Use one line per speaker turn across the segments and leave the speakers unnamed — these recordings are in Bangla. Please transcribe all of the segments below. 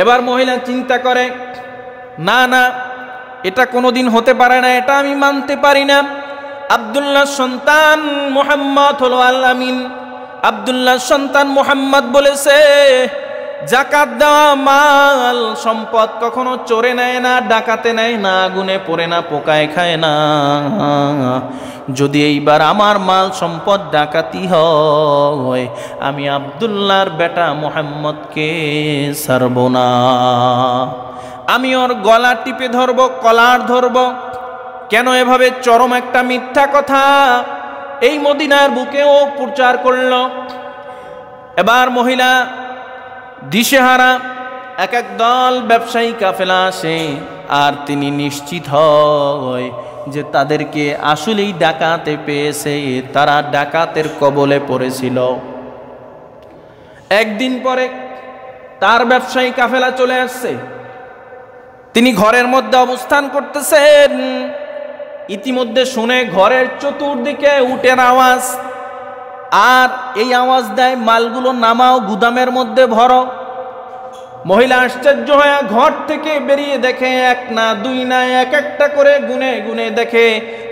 এবার মহিলা চিন্তা করে, না না, এটা কোনোদিন হতে পারে না, এটা আমি মানতে পারি না। আব্দুল্লাহ সন্তান মুহাম্মদ হলো আল আমিন। আব্দুল্লাহ সন্তান মুহাম্মদ বলেছে, যাকাত দেওয়া মাল সম্পদ কখনো চোরে নেয় না, ডাকাতে নেয় না, আগুনে পড়ে না, পোকায় খায় না। যদি এইবার আমার মাল সম্পদ ডাকাতি হয়, আমি আব্দুল্লাহর বেটা মুহাম্মদকে ছাড়ব না। আমি ওর গলা টিপে ধরব, কলার ধরব। কেন এভাবে চরম একটা মিথ্যা কথা এই মদিনার বুকেও প্রচার করল। এবার মহিলা দিশেহারা, এক এক দল ব্যবসায়ী কাফেলা আসে, আর তিনি নিশ্চিত হয় যে তাদেরকে আসলেই ডাকাতে পেয়েছে, তারা ডাকাতের কবলে পড়েছিল। একদিন পরে তার ব্যবসায়ী কাফেলা চলে আসছে, তিনি ঘরের মধ্যে অবস্থান করতেছেন। ইতিমধ্যে শুনে ঘরের চতুর্দিকে উটের আওয়াজ, আর এই আওয়াজ দেয়, মালগুলো নামাও, গুদামের মধ্যে ভরো। মহিলা আশ্চর্য হয়ে ঘর থেকে বেরিয়ে দেখে, এক না দুই না, এক একটা করে গুনে গুনে দেখে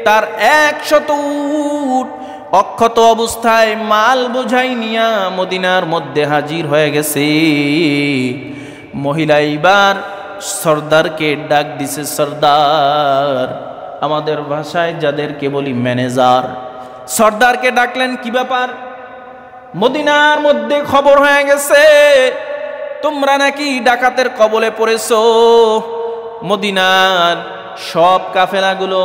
তার 100 উট অক্ষত অবস্থায় মাল বোঝাই নিয়া মদিনার মধ্যে হাজির হয়ে গেছে। মহিলা এইবার সর্দারকে ডাক দিছে। সর্দার, আমাদের ভাষায় যাদেরকে বলি ম্যানেজার, সর্দারকে ডাকলেন। কি ব্যাপার? মদিনার মধ্যে খবর হয়ে গেছে তোমরা নাকি ডাকাতের কবলে পড়েছো। মদিনার সব কাফেলাগুলো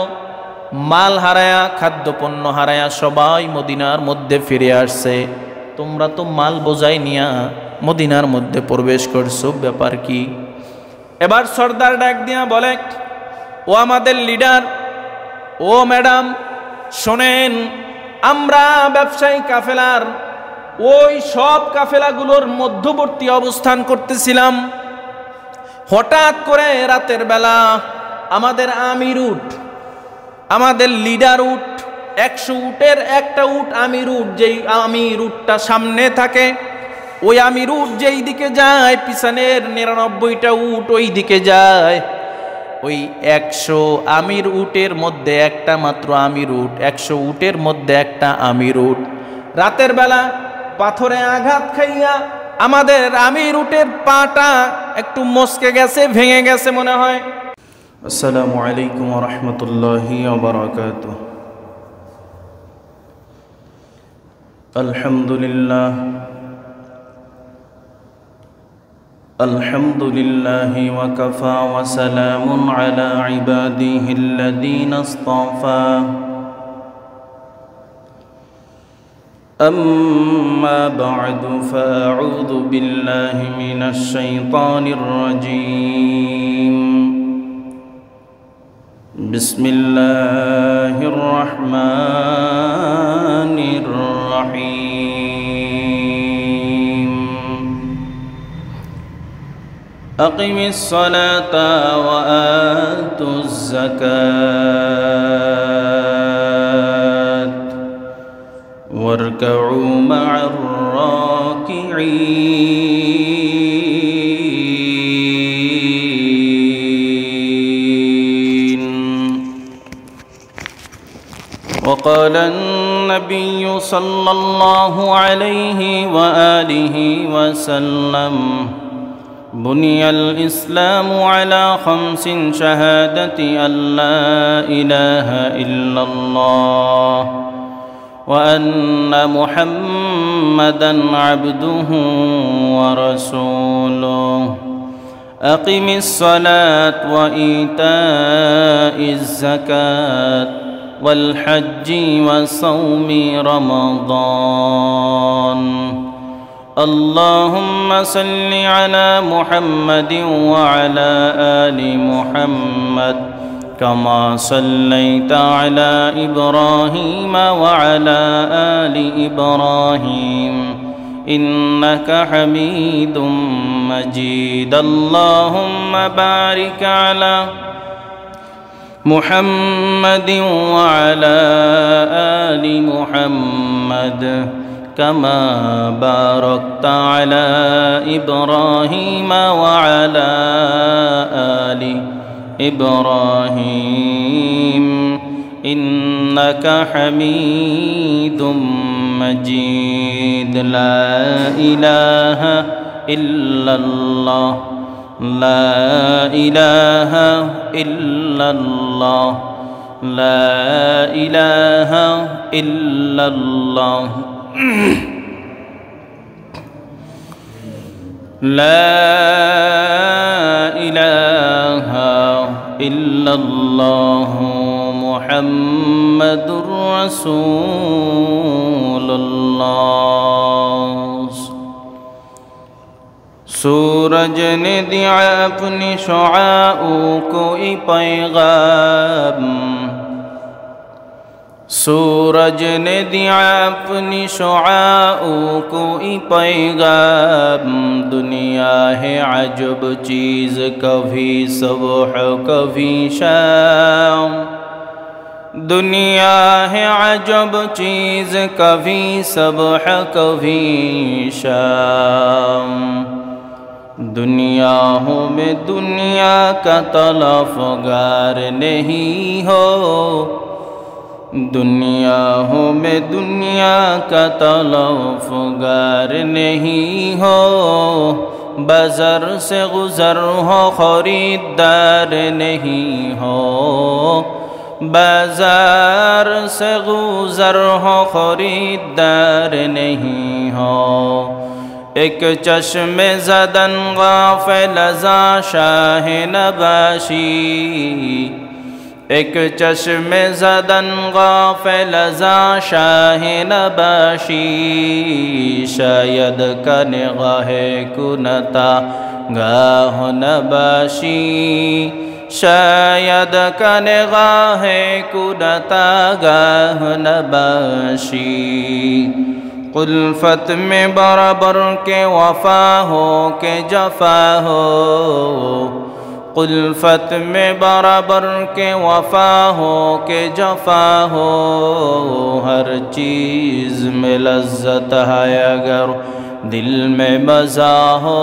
মাল হারায়া, খাদ্যপণ্য হারায়া সবাই মদিনার মধ্যে ফিরে আসছে। তোমরা তো মাল বোঝাই নিয়া মদিনার মধ্যে প্রবেশ করছো, ব্যাপার কি? এবার সর্দার ডাক দিয়া বলে, ও আমাদের লিডার, ও ম্যাডাম, শোনেন, আমরা ব্যবসায়ী কাফেলার ওই সব কাফেলাগুলোর মধ্যবর্তী অবস্থান করতেছিলাম। হঠাৎ করে রাতের বেলা আমাদের আমির উট, আমাদের লিডার উট, 100 উটের একটা উট আমির উট, যেই আমির উটটা সামনে থাকে, ওই আমির উট যেই দিকে যায়, পিছনের 99টা উট ওই দিকে যায়। ওই 100 আমির উটের মধ্যে একটা মাত্র আমির উট, 100 উটের মধ্যে একটা আমির উট রাতের বেলা পাথরে আঘাত খাইয়া আমাদের আমির উটের পাটা একটু মস্কে গেছে, ভেঙে গেছে মনে হয়। আসসালামু আলাইকুম ওয়া রাহমাতুল্লাহি ওয়া বারাকাতুহু। আলহামদুলিল্লাহ, আলহামদুলিল্লাহি ওয়া কাফা ওয়া সালামুন আলা ইবাদিহিল্লাযীনা ইসতাফা। أما بعد فأعوذ بالله من الشيطان الرجيم. بسم الله الرحمن الرحيم. أقم الصلاة وآتوا الزكاة واركعوا مع الراكعين. وقال النبي صلى الله عليه وآله وسلم: بني الإسلام على 5: شهادة أن لا إله إلا الله وأن محمدًا عبده ورسوله. أقم الصلاة وإيتاء الزكاة والحج وصوم رمضان. اللهم صل على محمد وعلى آل محمد كما صليت على إبراهيم وعلى آل إبراهيم إنك حميد مجيد. اللهم بارك على محمد وعلى آل محمد كما باركت على إبراهيم وعلى آل إبراهيم إنك حميد مجيد لا إله إلا الله لا إله إلا الله لا إله إلا الله لا إله إلا الله محمد رسول الله सूरज ने दिया अपनी शुआओं को पैगाम सूरज ने दिया अपनी शुआओं को पैगाम दुनिया है अजब चीज़ कभी सुबह कभी शाम दुनिया है अजब चीज़ कभी सुबह कभी शाम दुनिया हो में दुनिया का तलफगार नहीं हो दुनिया हो में दुनिया का तलफगार नहीं हो बाजार से गुजर हो खरीदार नहीं हो बाजार से गुजर हो खरीदार नहीं हो एक चश्मे ज़दन गाफ़िल ज़ा शाह नबाशी एक चश्मे ज़दन गाफ़िल ज़ा शाह नबाशी शायद का निगाहे कुनता गाह नबाशी शायद का निगाहे कुनता गाह नबाशी कुल्फत में बराबर के वफा हो के जफा हो कुल्फत में बराबर के वफा हो के जफा हो हर चीज़ में लज्जत है अगर दिल में मज़ा हो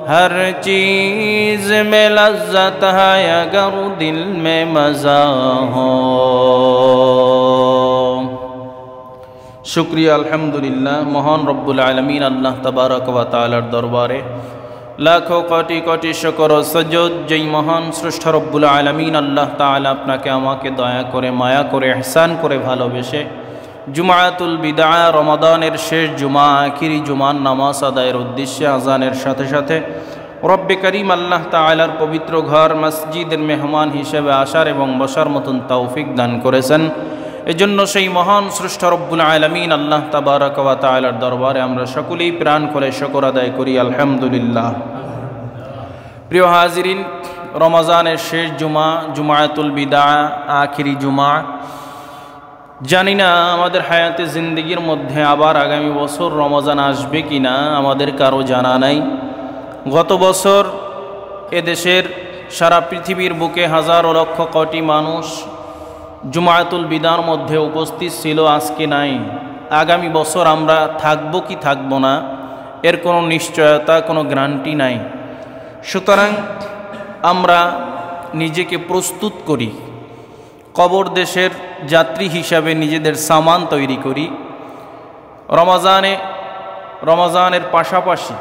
हर चीज़ में लज्जत है अगर दिल में मज़ा हो शुक्रिया अल्हम्दुलिल्लाह महान रब्बुल आलमीन अल्लाह तबारक व ताआलार दरबारे लाखों कोटि कोटि शुक्र और सजद जय महान श्रेष्ठ रब्बुल आलमीन अल्लाह ताआला आपनाके आमाके दया करे माया करे एहसान करे भालोबेशे जुमातुल बिदा रमदानेर शेष जुमा आखिरी जुमार नामाज आदायेर उद्देश्ये आजानेर साथे साथे रब्बे करीम अल्लाह ताआलार पवित्र घर मस्जिदेर मेहमान हिसेबे आसार एवं बसार मतन तौफिक दान करेছেন एजন্য সেই মহান শ্রেষ্ঠ রব্বুল আলামিন আল্লাহ তাবারক ওয়া তাআলার দরবারে আমরা সকলেই প্রাণ খুলে শুকর আদায় করি আলহামদুলিল্লাহ। প্রিয় হাজিরিন, রমজানের শেষ জুমা জুমাতুল বিদা আখিরি জুমা, জানি না আমাদের হায়াতে জিন্দেগির মধ্যে আবার আগামী বছর রমজান আসবে কিনা আমাদের কারো জানা নাই। গত বছর এদেশের সারা পৃথিবীর বুকে হাজারো লক্ষ কোটি মানুষ জুমাতুল বিদার মধ্যে উপস্থিত ছিল, আজকে নাই। আগামী বছর আমরা থাকব কি থাকব না এর কোনো নিশ্চয়তা, কোনো গ্যারান্টি নাই। সুতরাং আমরা নিজেকে প্রস্তুত করি, কবর দেশের যাত্রী হিসাবে নিজেদের সামান তৈরি করি। রমজানের পাশাপাশি,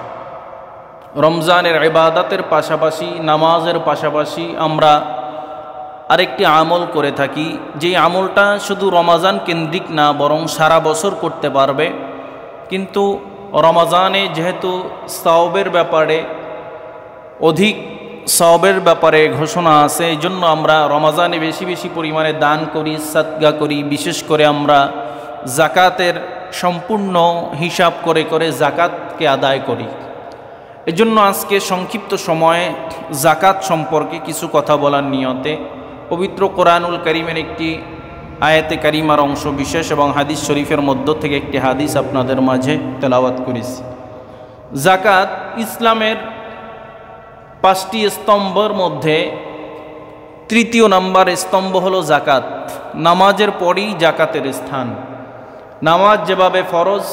রমজানের ইবাদতের পাশাপাশি, নামাজের পাশাপাশি আমরা আরেকটি আমল করে থাকি, যেই আমলটা শুধু রমজান কেন্দ্রিক না বরং সারা বছর করতে পারবে। কিন্তু রমজানে যেহেতু সওয়াবের ব্যাপারে অধিক সওয়াবের ব্যাপারে ঘোষণা আছে, এই জন্য আমরা রমজানে বেশি বেশি পরিমাণে দান করি, সাদকা করি। বিশেষ করে আমরা জাকাতের সম্পূর্ণ হিসাব করে করে জাকাতকে আদায় করি। এজন্য আজকে সংক্ষিপ্ত সময়ে জাকাত সম্পর্কে কিছু কথা বলার নিয়তে পবিত্র কোরআনুল কারীমের একটি আয়াতে কারিমার অংশ বিশেষ এবং হাদিস শরীফের মধ্য থেকে একটি হাদিস আপনাদের মাঝে তেলাওয়াত করেছি। জাকাত ইসলামের 5টি স্তম্ভের মধ্যে তৃতীয় নম্বর স্তম্ভ হলো জাকাত। নামাজের পরেই জাকাতের স্থান। নামাজ যেভাবে ফরজ,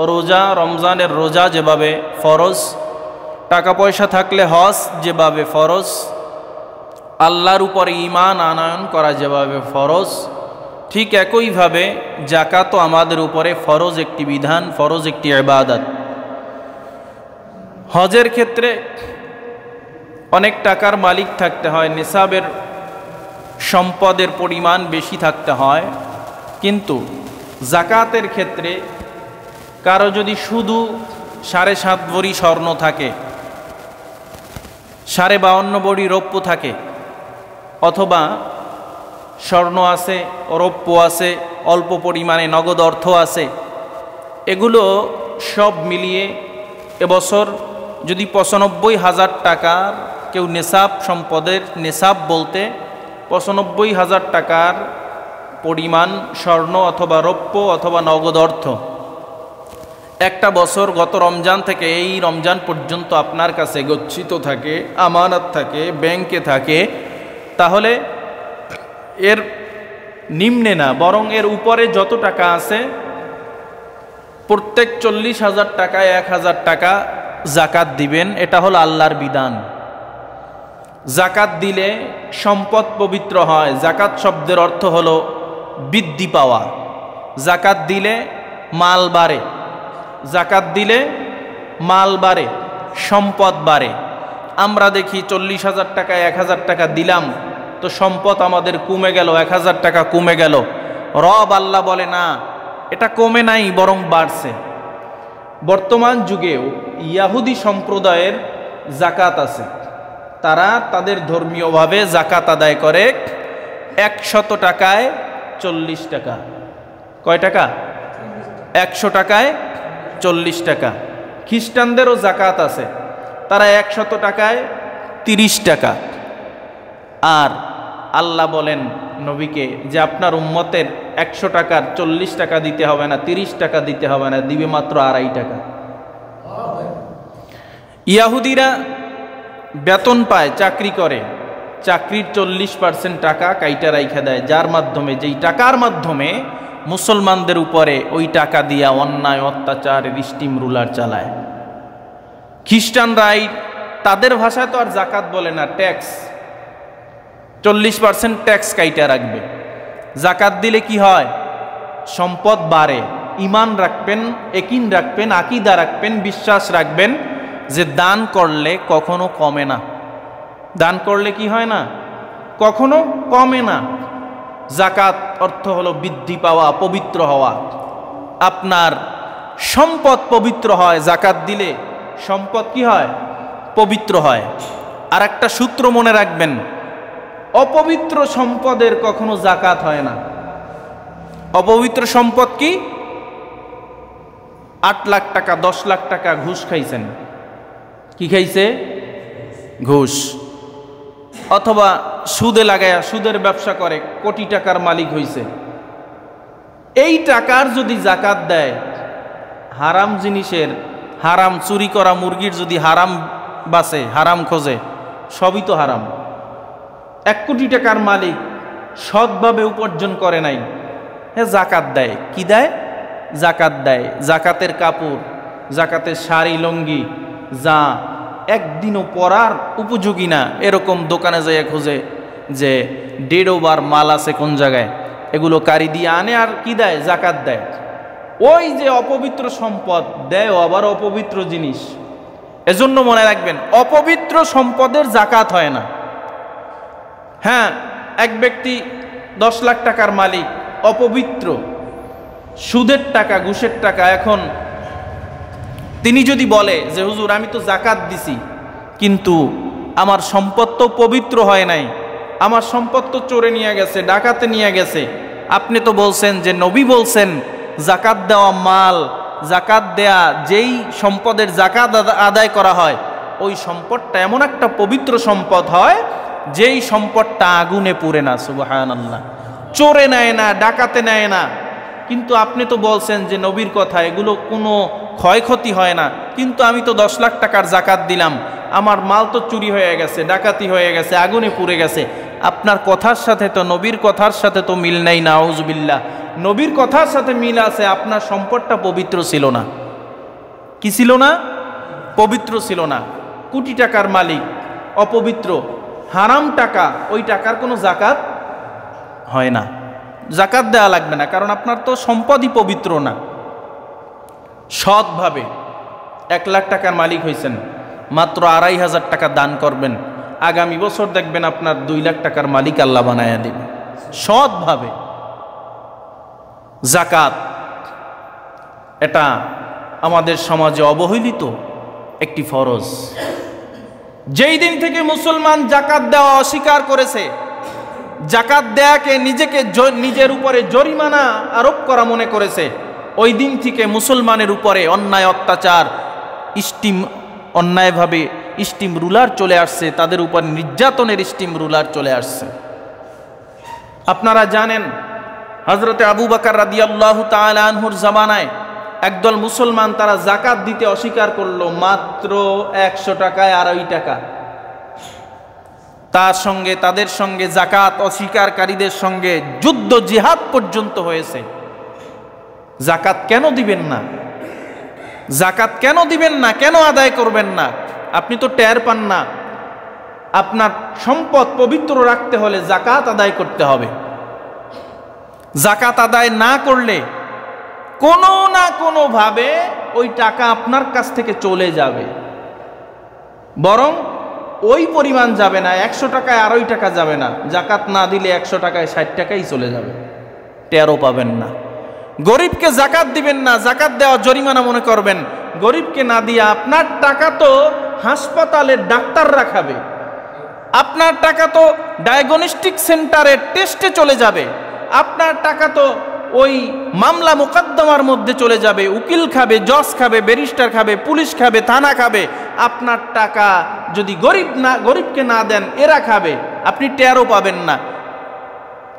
রোজা, রমজানের রোজা যেভাবে ফরজ, টাকা পয়সা থাকলে হজ যেভাবে ফরজ, আল্লাহর উপরে ঈমান আনয়ন করা যেভাবে ফরজ, ঠিক একইভাবে যাকাতও আমাদের উপরে ফরজ একটি বিধান, ফরজ একটি ইবাদত। হজের ক্ষেত্রে অনেক টাকার মালিক থাকতে হয়, নিসাবের সম্পদের পরিমাণ বেশি থাকতে হয়, কিন্তু যাকাতের ক্ষেত্রে কারো যদি শুধু 7.5 ভরি স্বর্ণ থাকে, 52.5 ভরি রৌপ্য থাকে, অথবা স্বর্ণ আছে, রৌপ্য আছে, অল্প পরিমাণে নগদ অর্থ আছে, এগুলো সব মিলিয়ে এবছর যদি 95,000 টাকার কেউ নেশাব, সম্পদের নেশাব বলতে 95,000 টাকার পরিমাণ স্বর্ণ অথবা রৌপ্য অথবা নগদ অর্থ একটা বছর গত রমজান থেকে এই রমজান পর্যন্ত আপনার কাছে গচ্ছিত থাকে, আমানত থাকে, ব্যাংকে থাকে, তাহলে এর নিম্নে না বরং এর উপরে যত টাকা আছে প্রত্যেক 40,000 টাকায় 1,000 টাকা যাকাত দিবেন। এটা হলো আল্লাহর বিধান। যাকাত দিলে সম্পদ পবিত্র হয়। যাকাত শব্দের অর্থ হলো বৃদ্ধি পাওয়া। যাকাত দিলে মাল বাড়ে, যাকাত দিলে মাল বাড়ে, সম্পদ বাড়ে। আমরা দেখি 40,000 টাকায় 1,000 টাকা দিলাম, তো সম্পদ আমাদের কমে গেল, 1,000 টাকা কমে গেল। রব আল্লাহ বলে না, এটা কমে নাই বরং বাড়ছে। বর্তমান যুগেও ইয়াহুদি সম্প্রদায়ের যাকাত আছে, তারা তাদের ধর্মীয়ভাবে যাকাত আদায় করে 100 টাকায় 40 টাকা। কয় টাকা? 100 টাকায় 40 টাকা। খ্রিস্টানদেরও যাকাত আছে, তারা 100 টাকায় 30 টাকা। আর আল্লাহ বলেন নবীকে যে আপনার উম্মতের 100 টাকার 40 টাকা দিতে হবে না, 30 টাকা দিতে হবে না, দিবে মাত্র 2.5 টাকা। ইয়াহুদিরা বেতন পায়, চাকরি করে, চাকরির 40% টাকা কাইটা রাইখা দেয়, যার মাধ্যমে, যেই টাকার মাধ্যমে মুসলমানদের উপরে ওই টাকা দিয়া অন্যায়, অত্যাচার, স্টিম রুলার চালায়। খ্রিস্টানরাই তাদের ভাষায় তো আর যাকাত বলে না, ট্যাক্স, 40% ট্যাক্স কাইটা রাখবে। যাকাত দিলে কি হয়? সম্পদ বাড়ে। ঈমান রাখবেন, ইয়াকিন রাখবেন, আকীদা রাখবেন, বিশ্বাস রাখবেন যে দান করলে কখনো কমে না। দান করলে কি হয় না? কখনো কমে না। যাকাত অর্থ হলো বৃদ্ধি পাওয়া, পবিত্র হওয়া। আপনার সম্পদ পবিত্র হয় যাকাত দিলে। সম্পদ কি হয়? পবিত্র হয়। আর একটা সূত্র মনে রাখবেন, অপবিত্র সম্পদের কখনো যাকাত হয় না। অপবিত্র সম্পদ কি? 8 লাখ টাকা, 10 লাখ টাকা ঘুষ খাইছেন। কি খাইছে? ঘুষ। অথবা সুদে লাগায়া সুদের ব্যবসা করে কোটি টাকার মালিক হইছে। এই টাকার যদি যাকাত দেয়, হারাম জিনিসের, হারাম চুরি করা মুরগির যদি হারাম বাঁচে, হারাম খোঁজে, সবই তো হারাম। 1 কোটি টাকার মালিক সৎভাবে উপার্জন করে নাই, হ্যাঁ যাকাত দেয়। কি দেয়? যাকাত দেয়। যাকাতের কাপড়, যাকাতের শাড়ি, লুঙ্গি যা একদিনও পরার উপযোগী না, এরকম দোকানে যাইয়া খোঁজে যে 1.5 বার মাল আছে কোন জায়গায়, এগুলো কারি দিয়ে আনে আর কি দেয়? যাকাত দেয়। ওই যে অপবিত্র সম্পদ দেয়, আবার অপবিত্র জিনিস। এজন্য মনে রাখবেন, অপবিত্র সম্পদের যাকাত হয় না। হ্যাঁ, এক ব্যক্তি 10 লাখ টাকার মালিক, অপবিত্র, সুদের টাকা, ঘুষের টাকা। এখন তিনি যদি বলে যে হুজুর আমি তো যাকাত দিছি, কিন্তু আমার সম্পদ তো পবিত্র হয় নাই, আমার সম্পদ তো চোরে নিয়ে গেছে, ডাকাতে নিয়ে গেছে। আপনি তো বলছেন যে নবী বলছেন যাকাত দেওয়া মাল, যাকাত দেয়া যেই সম্পদের যাকাত আদায় করা হয়, ওই সম্পদটা এমন একটা পবিত্র সম্পদ হয় যেই সম্পদটা আগুনে পুড়ে না। সুবহানাল্লাহ। চোরে নেয় না, ডাকাতে নেয় না। কিন্তু আপনি তো বলছেন যে নবীর কথা, এগুলো কোনো ক্ষয়ক্ষতি হয় না, কিন্তু আমি তো 10 লাখ টাকার যাকাত দিলাম, আমার মাল তো চুরি হয়ে গেছে, ডাকাতি হয়ে গেছে, আগুনে পুড়ে গেছে। আপনার কথার সাথে তো নবীর কথার সাথে তো মিল নাই, নাউজুবিল্লাহ। নবীর কথার সাথে মিল আছে, আপনার সম্পদটা পবিত্র ছিল না। কি ছিল না? পবিত্র ছিল না। কোটি টাকার মালিক, অপবিত্র, হারাম টাকা, ওই টাকার কোনো জাকাত হয় না, জাকাত দেওয়া লাগবে না, কারণ আপনার তো সম্পদই পবিত্র না। সৎভাবে 1 লাখ টাকার মালিক হয়েছেন, মাত্র 2,500 টাকা দান করবেন, আগামী বছর দেখবেন আপনার 2 লাখ টাকার মালিক আল্লাহ বানায়া দিবে। সৎভাবে জাকাত, এটা আমাদের সমাজে অবহেলিত একটি ফরজ। যেই দিন থেকে মুসলমান জাকাত দেওয়া অস্বীকার করেছে, জাকাত দেয়াকে নিজের উপরে জরিমানা আরোপ করা মনে করেছে, ওই দিন থেকে মুসলমানের উপরে অন্যায় অত্যাচার, অন্যায়ভাবে স্টিম রুলার চলে আসছে, তাদের উপর নির্যাতনের স্টিম রুলার চলে আসছে। আপনারা জানেন হযরতে আবু বকর রাদিয়াল্লাহু তাআলা আনহুর জামানায় একদল মুসলমান তারা জাকাত দিতে অস্বীকার করলো, মাত্র 100 টাকায় 2.5 টাকা। তাদের সঙ্গে জাকাত অস্বীকারীদের সঙ্গে যুদ্ধ জিহাদ পর্যন্ত হয়েছে। জাকাত কেন দিবেন না? জাকাত কেন দিবেন না? কেন আদায় করবেন না? আপনি তো টের পান না। আপনার সম্পদ পবিত্র রাখতে হলে জাকাত আদায় করতে হবে। জাকাত আদায় না করলে কোনো না কোনো ভাবে ওই টাকা আপনার কাছ থেকে চলে যাবে, বরং ওই পরিমাণ যাবে না, 100 টাকায় 2.5 টাকা যাবে না, জাকাত না দিলে 100 টাকায় 60 টাকাই চলে যাবে, টেরও পাবেন না। গরিবকে জাকাত দিবেন না, জাকাত দেওয়া জরিমানা মনে করবেন। গরিবকে না দিয়ে আপনার টাকা তো হাসপাতালের ডাক্তাররা খাবে, আপনার টাকা তো ডায়াগনস্টিক সেন্টারের টেস্টে চলে যাবে, আপনার টাকা তো ওই মামলা মোকদ্দমার মধ্যে চলে যাবে, উকিল খাবে, জজ খাবে, ব্যারিস্টার খাবে, পুলিশ খাবে, থানা খাবে। আপনার টাকা যদি গরিবকে না দেন, এরা খাবে, আপনি টেরও পাবেন না।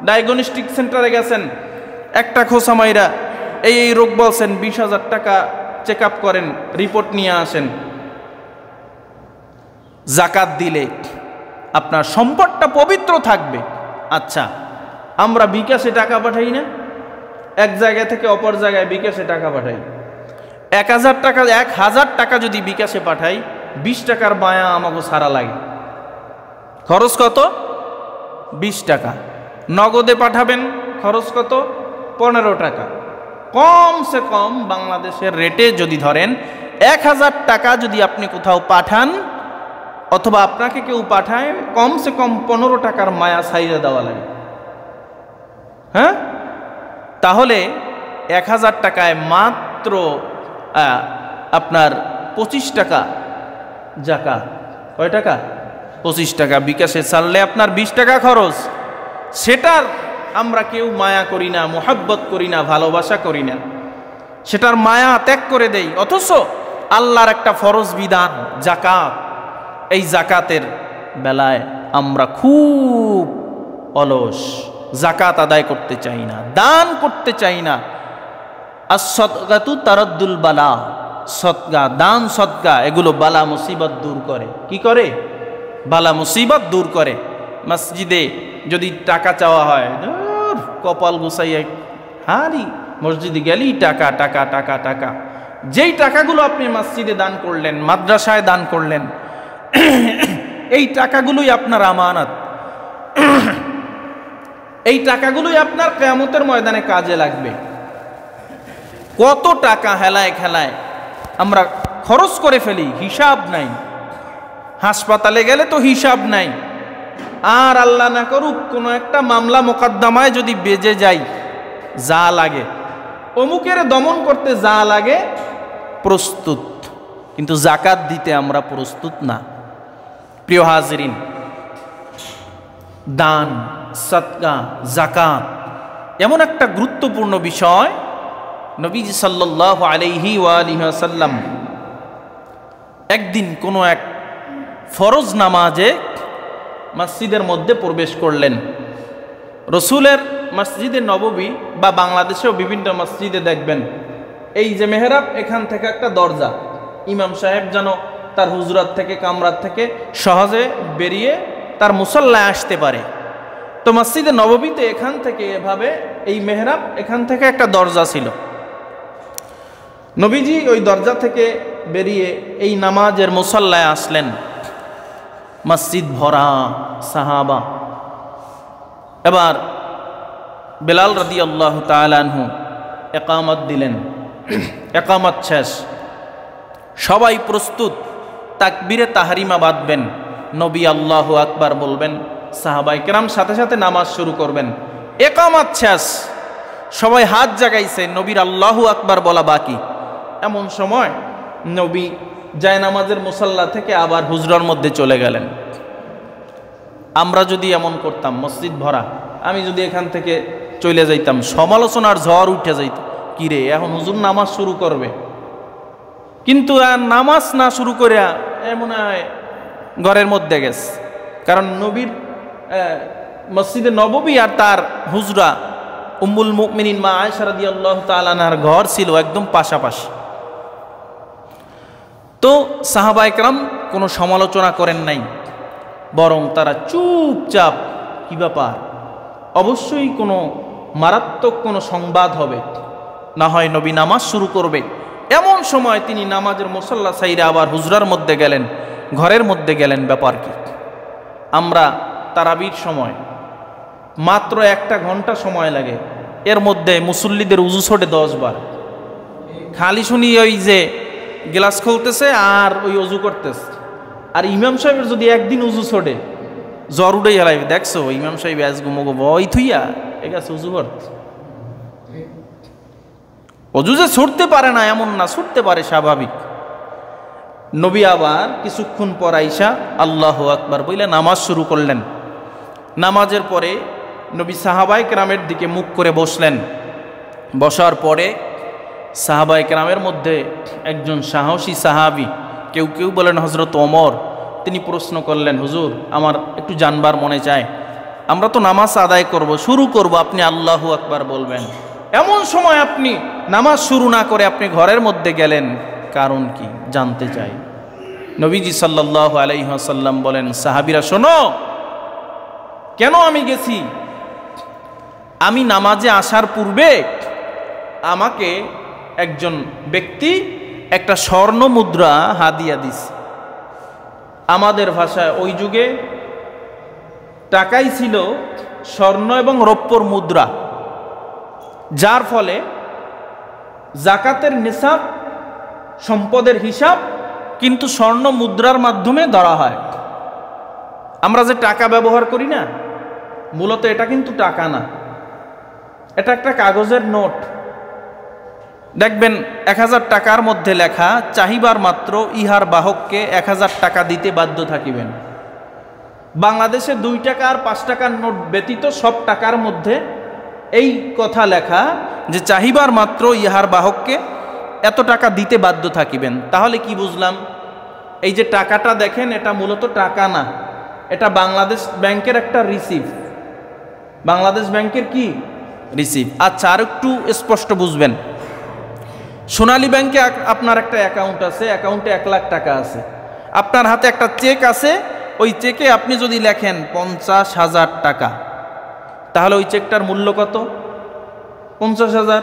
ডায়াগনস্টিক সেন্টারে গেছেন, একটা খোসা মাইরা এই রোগ বলছেন, 20,000 টাকা চেক আপ করেন, রিপোর্ট নিয়ে আসেন। জাকাত দিলে আপনার সম্পদটা পবিত্র থাকবে। আচ্ছা, আমরা বিকাশে টাকা পাঠাই না? এক জায়গা থেকে অপর জায়গায় বিকাশে টাকা পাঠাই। 1,000 টাকা যদি বিকাশে পাঠাই, 20 টাকার বায়া আমাকে সারা লাগে। খরচ কত? 20 টাকা। নগদে পাঠাবেন, খরচ কত? 15 টাকা। কমসে কম বাংলাদেশের রেটে যদি ধরেন 1,000 টাকা যদি আপনি কোথাও পাঠান অথবা আপনাকে কেউ পাঠায়, কমসে কম 15 টাকার মায়া ছাইড়ে দেওয়া লাগে। হ্যাঁ, তাহলে 1,000 টাকায় মাত্র আপনার 25 টাকা জাকাত। কয় টাকা? 25 টাকা। বিকাশে ছাড়লে আপনার 20 টাকা খরচ। সেটার আমরা কেউ মায়া করি না, মোহাব্বত করি না, ভালোবাসা করি না, সেটার মায়া ত্যাগ করে দেই। অথচ আল্লাহর একটা ফরজ বিধান জাকাত, এই জাকাতের বেলায় আমরা খুব অলস, জাকাত আদায় করতে চাই না, দান করতে চাই না। as-sadaqatu তারাদ্দুল বালা, সদকা, দান সদকা এগুলো বালা মুসিবত দূর করে। কি করে? বালা মুসিবত দূর করে। মসজিদে যদি টাকা চাওয়া হয়, কপাল গুছাইয়া হারি, মসজিদে গেলেই টাকা টাকা টাকা টাকা। যেই টাকাগুলো আপনি মসজিদে দান করলেন, মাদ্রাসায় দান করলেন, এই টাকাগুলোই আপনার আমানত, এই টাকাগুলোই আপনার কিয়ামতের ময়দানে কাজে লাগবে। কত টাকা হেলায় খেলায় আমরা খরচ করে ফেলি, হিসাব নাই। হাসপাতালে গেলে তো হিসাব নাই। আর আল্লাহ না করুক কোনো একটা মামলা মোকদ্দমায় যদি বেজে যাই, যা লাগে, অমুকের দমন করতে যা লাগে প্রস্তুত, কিন্তু জাকাত দিতে আমরা প্রস্তুত না। প্রিয় হাজিরিন, দান, সদকা, জাকাত এমন একটা গুরুত্বপূর্ণ বিষয়, নবীজি সাল্লাল্লাহু আলাইহি ওয়া আলিহি ওয়াসাল্লাম একদিন কোনো এক ফরজ নামাজে মসজিদের মধ্যে প্রবেশ করলেন। রসুলের মসজিদে নববী বা বাংলাদেশেও বিভিন্ন মসজিদে দেখবেন এই যে মেহরাব, এখান থেকে একটা দরজা, ইমাম সাহেব যেন তার হুজরাত থেকে, কামরাত থেকে সহজে বেরিয়ে তার মুসল্লায় আসতে পারে। তো মসজিদে নববীতে এখান থেকে এভাবে এই মেহরাব, এখান থেকে একটা দরজা ছিল। নবীজি ওই দরজা থেকে বেরিয়ে এই নামাজের মুসাল্লায় আসলেন। মসজিদ ভরা সাহাবা। এবার বেলাল রাদিয়াল্লাহু তাআলা আনহু ইকামত দিলেন। ইকামত শেষ, সবাই প্রস্তুত, তাকবীরে তাহরিমা বাঁধবেন, নবী আল্লাহু আকবার বলবেন, সাহাবায়ে কেরাম সাথে সাথে নামাজ শুরু করবেন। ইকামত শেষ, সবাই হাত জাগাইছে, নবীর আল্লাহু আকবার বলা বাকি। এমন সময় নবী জায়নামাজের মুসাল্লা থেকে আবার হুজরার মধ্যে চলে গেলেন। আমরা যদি এমন করতাম, মসজিদ ভরা, আমি যদি এখান থেকে চলে যাইতাম, সমালোচনার ঝড় উঠে যাইত, কিরে এখন হুজুর নামাজ শুরু করবে। কিন্তু আর নামাজ না শুরু করে এমন ঘরের মধ্যে গেছে। কারণ নবীর মসজিদে নববী আর তার হুজরা উম্মুল মুমিনিন মা আয়েশা রাদিয়াল্লাহু তাআলা আনহার ঘর ছিল একদম পাশাপাশি। তো সাহাবায়ে কেরাম কোনো সমালোচনা করেন নাই, বরং তারা চুপচাপ, কি ব্যাপার, অবশ্যই কোনো মারাত্মক কোনো সংবাদ হবে, না হয় নবী নামাজ শুরু করবে। এমন সময় তিনি নামাজের মুসাল্লা সাইরে আবার হুজরার মধ্যে গেলেন, ঘরের মধ্যে গেলেন। ব্যাপার কি, আমরা তারাবির সময় মাত্র 1 ঘন্টা সময় লাগে, এর মধ্যে মুসল্লিদের উজু ছোটে 10 বার। খালি শুনি ওই যে গ্লাস খুলতেছে আর ওই অজু করতেছে। আর ইমাম সাহেবের যদি একদিন উজু ছোটে, জ্বর উঠে হেলাইবে, দেখছো ইমাম সাহেব আজ গুমগো বই থুইয়া এ গেছে উজু করতে। অজু যে ছুটতে পারে না এমন না, ছুটতে পারে স্বাভাবিক। নবী আবার কিছুক্ষণ পর আইসা আল্লাহু আকবার বইলে নামাজ শুরু করলেন। নামাজের পরে নবী সাহাবায়ে কেরামের দিকে মুখ করে বসলেন। বসার পরে সাহাবায়ে কেরামের মধ্যে একজন সাহসী সাহাবী, কেউ কেউ বলেন হযরত ওমর, তিনি প্রশ্ন করলেন, হুজুর আমার একটু জানবার মনে চায়, আমরা তো নামাজ আদায় করব, শুরু করব, আপনি আল্লাহু আকবার বলবেন, এমন সময় আপনি নামাজ শুরু না করে আপনি ঘরের মধ্যে গেলেন, কারণ কি জানতে চাই। নবীজি সাল্লাল্লাহু আলাইহি ওয়াসাল্লাম বলেন, সাহাবীরা শোনো, কেন আমি গেছি। আমি নামাজে আসার পূর্বে আমাকে একজন ব্যক্তি একটা স্বর্ণ মুদ্রা হাদিয়া দিছে। আমাদের ভাষায় ওই যুগে টাকাই ছিল স্বর্ণ এবং রৌপ্যর মুদ্রা, যার ফলে জাকাতের নিসাব, সম্পদের হিসাব কিন্তু স্বর্ণ মুদ্রার মাধ্যমে ধরা হয়। আমরা যে টাকা ব্যবহার করি না, মূলত এটা কিন্তু টাকা না, এটা একটা কাগজের নোট। দেখবেন 1000 টাকার মধ্যে লেখা, চাহিবার মাত্র ইহার বাহককে 1000 টাকা দিতে বাধ্য থাকিবেন। বাংলাদেশে 2 টাকা আর 5 টাকার নোট ব্যতীত সব টাকার মধ্যে এই কথা লেখা যে চাহিবার মাত্র ইহার বাহককে এত টাকা দিতে বাধ্য থাকিবেন। তাহলে কি বুঝলাম, এই যে টাকাটা দেখেন এটা মূলত টাকা না, এটা বাংলাদেশ ব্যাংকের একটা রিসিভ। বাংলাদেশ ব্যাংকের কি রিসিভ। আচ্ছা, আর একটু স্পষ্ট বুঝবেন, সোনালী ব্যাংকে আপনার একটা অ্যাকাউন্ট আছে, অ্যাকাউন্টে 1 লাখ টাকা আছে, আপনার হাতে একটা চেক আছে, ওই চেকে আপনি যদি লেখেন 50,000 টাকা, তাহলে ওই চেকটার মূল্য কত? 50,000।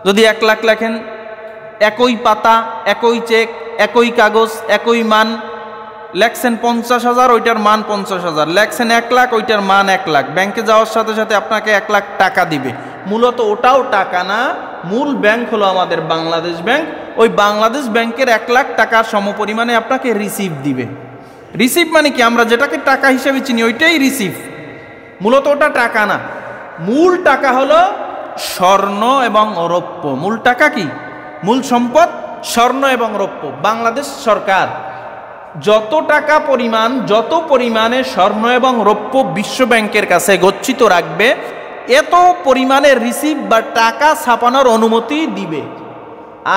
যদি 1 লাখ লেখেন, একই পাতা, একই চেক, একই কাগজ, একই মান, লেখছেন 50,000, ওইটার মান 50,000, লেখছেন 1 লাখ, ওইটার মান 1 লাখ। ব্যাংকে যাওয়ার সাথে সাথে আপনাকে 1 লাখ টাকা দিবে। মূলত ওটাও টাকা না, মূল ব্যাংক হলো আমাদের বাংলাদেশ ব্যাংক। ওই বাংলাদেশ ব্যাংকের 1 লাখ টাকার সমপরিমাণে আপনাকে রিসিভ দিবে। রিসিভ মানে কি, আমরা যেটাকে টাকা হিসেবে চিনি ওইটাই রিসিভ। মূলত ওটা টাকা না, মূল টাকা হলো স্বর্ণ এবং রৌপ্য। মূল টাকা কি, মূল সম্পদ স্বর্ণ এবং রৌপ্য। বাংলাদেশ সরকার যত টাকা পরিমাণ, যত পরিমাণে স্বর্ণ এবং রৌপ্য বিশ্ব ব্যাংকের কাছে গচ্ছিত রাখবে, এত পরিমাণের রিসিভ বা টাকা ছাপানোর অনুমতি দিবে।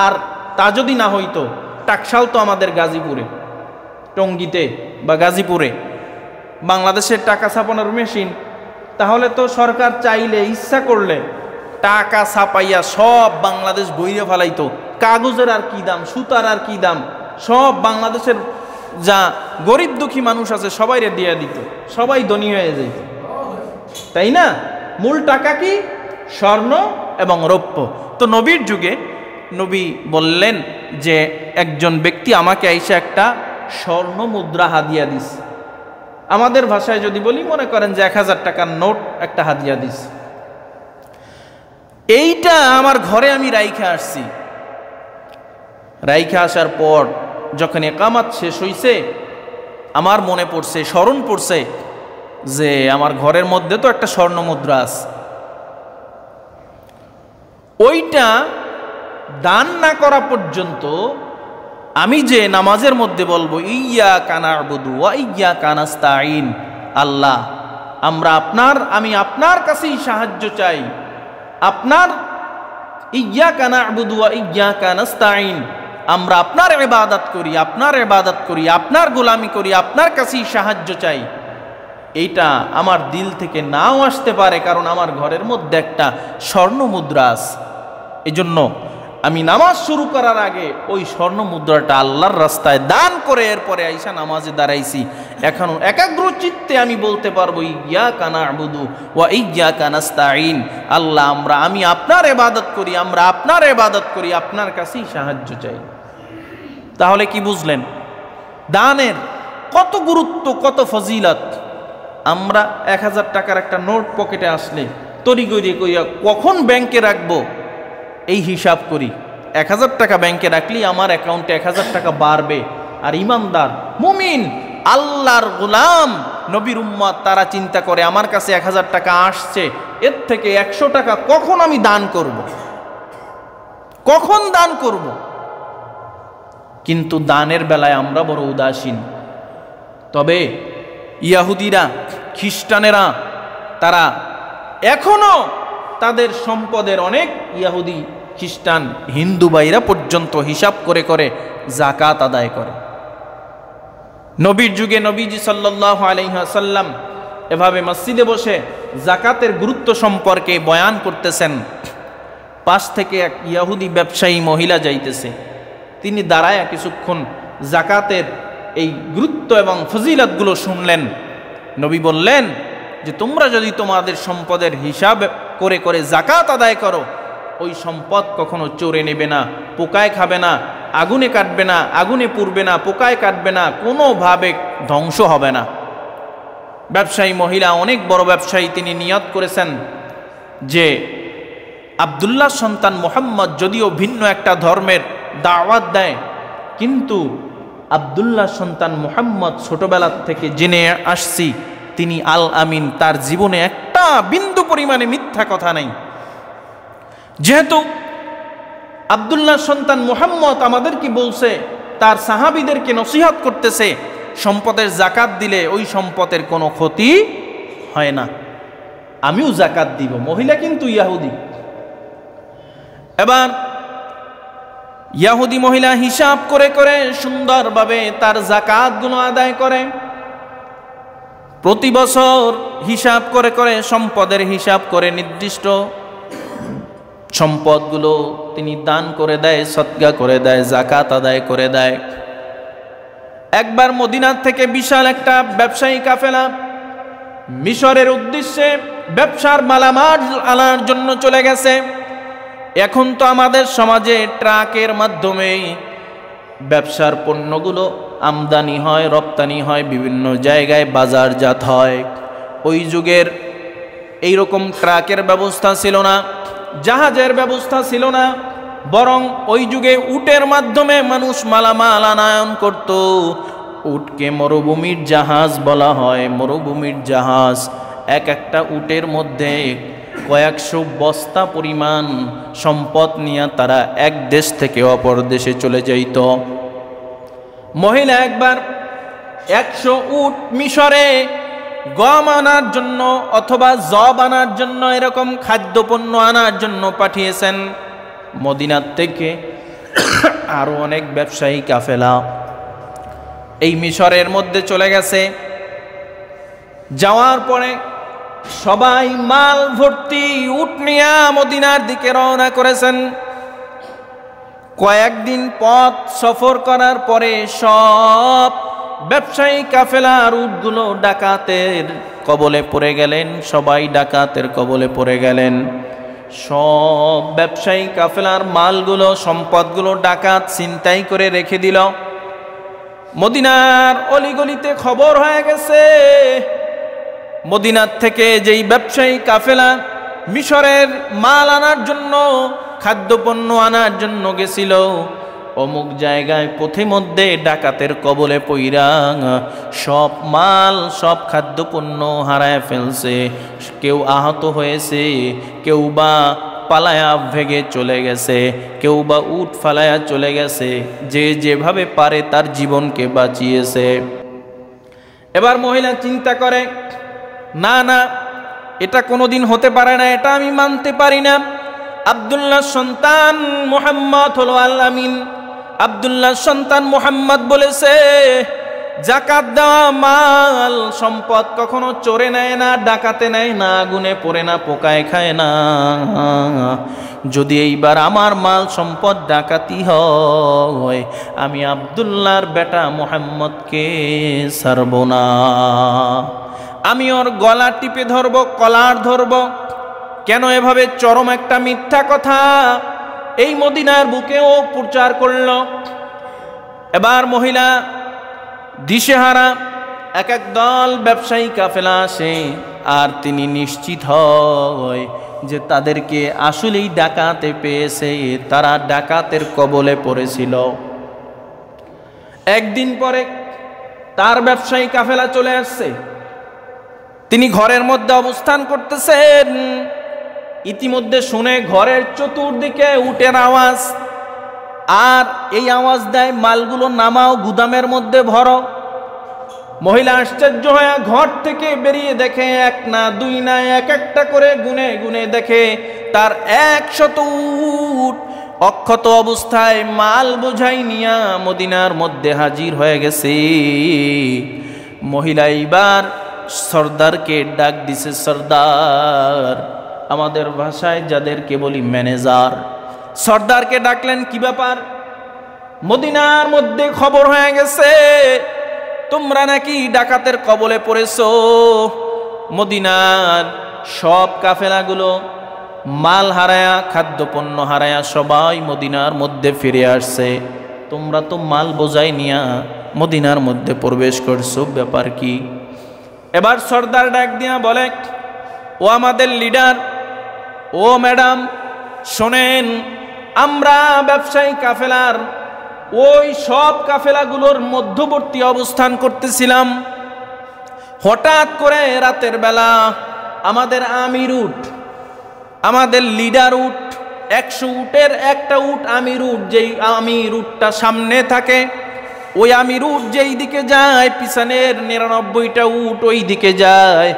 আর তা যদি না হইতো, টাকশাল তো আমাদের গাজীপুরে, টঙ্গীতে বা গাজীপুরে বাংলাদেশের টাকা ছাপানোর মেশিন, তাহলে তো সরকার চাইলে, ইচ্ছা করলে টাকা ছাপাইয়া সব বাংলাদেশ বইরে ফেলাইতো। কাগজের আর কি দাম, সুতার আর কি দাম, সব বাংলাদেশের যা গরিব দুঃখী মানুষ আছে সবাইরে দিয়ে দিত, সবাই ধনী হয়ে যেত। তাই না? মূল টাকা কি? স্বর্ণ এবং রৌপ্য। তো নবীর যুগে নবী বললেন যে একজন ব্যক্তি আমাকে আইসা একটা স্বর্ণ মুদ্রা হাদিয়া দিস। আমাদের ভাষায় যদি বলি, মনে করেন যে 1000 টাকার নোট একটা হাদিয়া দিস। এইটা আমার ঘরে আমি রাইখা আসছি। রাইখা আসার পর যখন একামাত শেষ হইছে, আমার মনে পড়ছে, স্মরণ পড়ছে যে আমার ঘরের মধ্যে তো একটা স্বর্ণ মুদ্রা আছে। ওইটা দান না করা পর্যন্ত আমি যে নামাজের মধ্যে বলবো ইয়্যাকা না'বুদু ওয়া ইয়্যাকা নাস্তাঈন, আল্লাহ আমি আপনার কাছেই সাহায্য চাই, আপনার ইয়্যাকা না'বুদু ওয়া ইয়্যাকা নাস্তাঈন, আমরা আপনার ইবাদত করি, আপনার গোলামি করি, আপনার কাছেই সাহায্য চাই। এইটা আমার দিল থেকে নাও আসতে পারে, কারণ আমার ঘরের মধ্যে একটা স্বর্ণ মুদ্রা আছে। এই জন্য আমি নামাজ শুরু করার আগে ওই স্বর্ণ মুদ্রাটা আল্লাহর রাস্তায় দান করে এরপরে আইসা নামাজে দাঁড়াইছি। এখন একাগ্র চিত্তে আমি বলতে পারবো ইয়্যাকা না'বুদু ওয়া ইয়্যাকা নাস্তাঈন, আল্লাহ আমি আপনার ইবাদত করি, আপনার কাছেই সাহায্য চাই। তাহলে কি বুঝলেন দানের কত গুরুত্ব, কত ফজিলত? আমরা 1000 টাকার একটা নোট পকেটে আসলে তড়িঘড়ি কইয়া কখন ব্যাংকে রাখবো এই হিসাব করি। 1000 টাকা ব্যাংকে রাখলেই আমার অ্যাকাউন্টে 1000 টাকা বাড়বে। আর ইমানদার মুমিন আল্লাহর গোলাম নবীর উম্মত তারা চিন্তা করে আমার কাছে 1000 টাকা আসছে, এর থেকে 100 টাকা কখন আমি দান করব, কখন দান করব। কিন্তু দানের বেলায় আমরা বড় উদাসীন। তবে ইয়াহুদিরা, খ্রিস্টানেরা তারা এখনো তাদের সম্পদের অনেক ইয়াহুদি, খ্রিস্টান, হিন্দু ভাইরা পর্যন্ত হিসাব করে করে যাকাত আদায় করে। নবীর যুগে নবীজি সাল্লাল্লাহু আলাইহি ওয়াসাল্লাম এভাবে মসজিদে বসে যাকাতের গুরুত্ব সম্পর্কে বয়ান করতেছেন। পাশ থেকে এক ইয়াহুদি ব্যবসায়ী মহিলা যাইতেছে, তিনি দাঁড়ায় কিছুক্ষণ যাকাতের এই গুরুত্ব এবং ফজিলতগুলো শুনলেন। নবী বললেন যে তোমরা যদি তোমাদের সম্পদের হিসাব করে করে যাকাত আদায় করো, ওই সম্পদ কখনো চোরে নেবে না, পোকায় খাবে না, আগুনে কাটবে না, আগুনে পুড়বে না, পোকায় কাটবে না, কোনোভাবে ধ্বংস হবে না। ব্যবসায়ী মহিলা, অনেক বড় ব্যবসায়ী, তিনি নিয়ত করেছেন যে আব্দুল্লাহ সন্তান মুহাম্মদ যদিও ভিন্ন একটা ধর্মের দাওয়াত দেয়, কিন্তু আব্দুল্লাহ সন্তান মুহাম্মদ ছোটবেলার থেকে জেনে আসছি তিনি আল আমিন, তার জীবনে একটা বিন্দু পরিমাণে মিথ্যা কথা নাই। যেহেতু আব্দুল্লাহ সন্তান মুহাম্মদ আমাদেরকে বলছে, তার সাহাবীদেরকে নসিহত করতেছে, সম্পদের যাকাত দিলে ওই সম্পদের কোনো ক্ষতি হয় না, আমিও যাকাত দিব। মহিলা কিন্তু ইয়াহুদি। এবার ইয়াহুদি মহিলা হিসাব করে করে সুন্দরভাবে তার যাকাতগুলো আদায় করে। প্রতি বছর হিসাব করে করে সম্পদের হিসাব করে নির্দিষ্ট সম্পদগুলো তিনি দান করে দেয়, সদকা করে দেয়, যাকাত আদায় করে দেয়। একবার মদিনার থেকে বিশাল একটা ব্যবসায়ী কাফেলা মিশরের উদ্দেশ্যে ব্যবসার মালামাল আনার জন্য চলে গেছে। এখন তো আমাদের সমাজে ট্রাকের মাধ্যমে ব্যবসার পণ্যগুলো আমদানি হয়, রপ্তানি হয়, বিভিন্ন জায়গায় বাজারজাত হয়। ওই যুগের এইরকম ট্রাকের ব্যবস্থা ছিল না, জাহাজের ব্যবস্থা ছিল না, বরং ওই যুগে উটের মাধ্যমে মানুষ মালামাল আনায়ন করত। উটকে মরুভূমির জাহাজ বলা হয়। মরুভূমির জাহাজ, এক একটা উটের মধ্যে কয়েকশো বস্তা পরিমাণ সম্পদ নিয়ে তারা এক দেশ থেকে অপর দেশে চলে যাইত। মহিলা একবার 100 উট মিশরে গম আনার জন্য অথবা জব আনার জন্য, এরকম খাদ্যপণ্য আনার জন্য পাঠিয়েছেন। মদিনার থেকে আরো অনেক ব্যবসায়ী কাফেলা এই মিশরের মধ্যে চলে গেছে। যাওয়ার পরে সবাই মাল ভর্তি উট নিয়ে মদিনার দিকে রওনা করেছেন। কয়েকদিন পথ সফর করার পরে সব ব্যবসায়ী কাফেলার উটগুলো ডাকাতের কবলে পড়ে গেলেন, সবাই ডাকাতের কবলে পড়ে গেলেন। সব ব্যবসায়ী কাফেলার মালগুলো সম্পদগুলো ডাকাত ছিনতাই করে রেখে দিল। মদিনার অলিগলিতে খবর হয়ে গেছে, মদিনার থেকে যেই ব্যবসায়ী কাফেলা মিশরের মাল আনার জন্য, খাদ্যপণ্য আনার জন্য গেছিল, অমুক জায়গায় পথিমধ্যে ডাকাতের কবলে পইরা সব মাল সব খাদ্যপণ্য হারায় ফেলছে। কেউ আহত হয়েছে, কেউ বা পালায়া ভেগে চলে গেছে, কেউ বা উট ফালায়া চলে গেছে, যে যেভাবে পারে তার জীবনকে বাঁচিয়েছে। এবার মহিলা চিন্তা করে, না না, এটা কোনোদিন হতে পারে না, এটা আমি মানতে পারি না। আব্দুল্লাহ সন্তান মুহাম্মদ হলো আল আমিন। আব্দুল্লাহ সন্তান মুহাম্মদ বলেছে, যাকাত দেওয়া মাল সম্পদ কখনো চোরে নেয় না, ডাকাতে নেয় না, আগুনে পড়ে না, পোকায় খায় না। যদি এইবার আমার মাল সম্পদ ডাকাতি হয়, আমি আব্দুল্লাহর বেটা মুহাম্মদকে ছাড়ব না। আমি ওর গলা টিপে ধরব, কলার ধরব। কেন এভাবে চরম একটা মিথ্যা কথা এই মদিনার বুকেও প্রচার করল। এবার মহিলা দিশেহারা, এক এক দল ব্যবসায়ী কাফেলা আসে, আর তিনি নিশ্চিত হয় যে তাদেরকে আসলেই ডাকাতে পেয়েছে, তারা ডাকাতের কবলে পড়েছিল। একদিন পরে তার ব্যবসায়ী কাফেলা চলে আসছে, তিনি ঘরের মধ্যে অবস্থান করতেছেন। ইতিমধ্যে শুনে ঘরের চতুর্দিকে উটের আওয়াজ, আর এই আওয়াজ দেয়, মালগুলো নামাও, গুদামের মধ্যে ভরো। মহিলা আশ্চর্য হয়ে ঘর থেকে বেরিয়ে দেখে, এক না দুই না, এক একটা করে গুনে গুনে দেখে তার 100 উট অক্ষত অবস্থায় মাল বোঝাই নিয়া মদিনার মধ্যে হাজির হয়ে গেছে। মহিলা এইবার সর্দারকে ডাক দিছে, সর্দার, আমাদের ভাষায় যাদেরকে বলি ম্যানেজার, সর্দারকে ডাকলেন। কি ব্যাপার? মদিনার মধ্যে খবর হয়ে গেছে তোমরা নাকি ডাকাতের কবলে পড়েছো। মদিনার সব কাফেলাগুলো মাল হারায়া, খাদ্যপণ্য হারায়া সবাই মদিনার মধ্যে ফিরে আসছে। তোমরা তো মাল বোঝাই নিয়া মদিনার মধ্যে প্রবেশ করছো, ব্যাপার কি? এবার সর্দার ডাক দিয়া বলে, ও আমাদের লিডার, ও ম্যাডাম, শোনেন, আমরা ব্যবসায়ী কাফেলার ওই সব কাফেলাগুলোর মধ্যবর্তী অবস্থান করতেছিলাম। হঠাৎ করে রাতের বেলা আমাদের আমির উট, আমাদের লিডার উট, 100 উটের একটা উট আমির উট, যেই আমির উটটা সামনে থাকে, ওই আমির উট যেই দিকে যায়, পিছনের 99টা উট ওই দিকে যায়।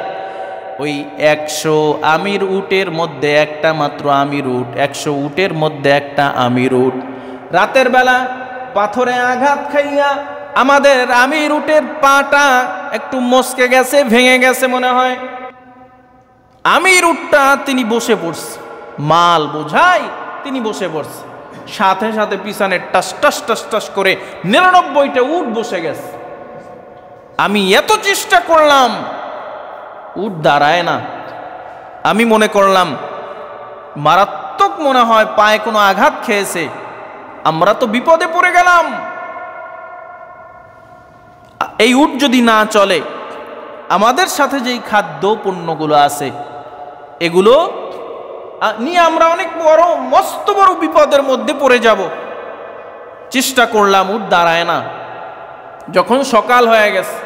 ওই 100 আমির উটের মধ্যে একটা মাত্র আমির উট, 100 উটের মধ্যে একটা আমির উট রাতের বেলা পাথরে আঘাত খাইয়া আমাদের আমির উটের পাটা একটু মস্কে গেছে, ভেঙে গেছে মনে হয়। আমির উটটা তিনি বসে পড়ছে, মাল বোঝাই তিনি বসে পড়ছে, সাথে সাথে পিছনে টাস টাস টাস টাস করে 99টা উট বসে গেছে। আমি এত চেষ্টা করলাম, উট দাঁড়ায় না। আমি মনে করলাম মারাত্মক মনে হয় পায়ে কোনো আঘাত খেয়েছে, আমরা তো বিপদে পড়ে গেলাম। এই উট যদি না চলে, আমাদের সাথে যেই খাদ্য পণ্যগুলো আছে এগুলো নিয়ে আমরা অনেক বড় মস্ত বড় বিপদের মধ্যে পড়ে যাব। চেষ্টা করলাম, উট দাঁড়ায় না। যখন সকাল হয়ে গেছে,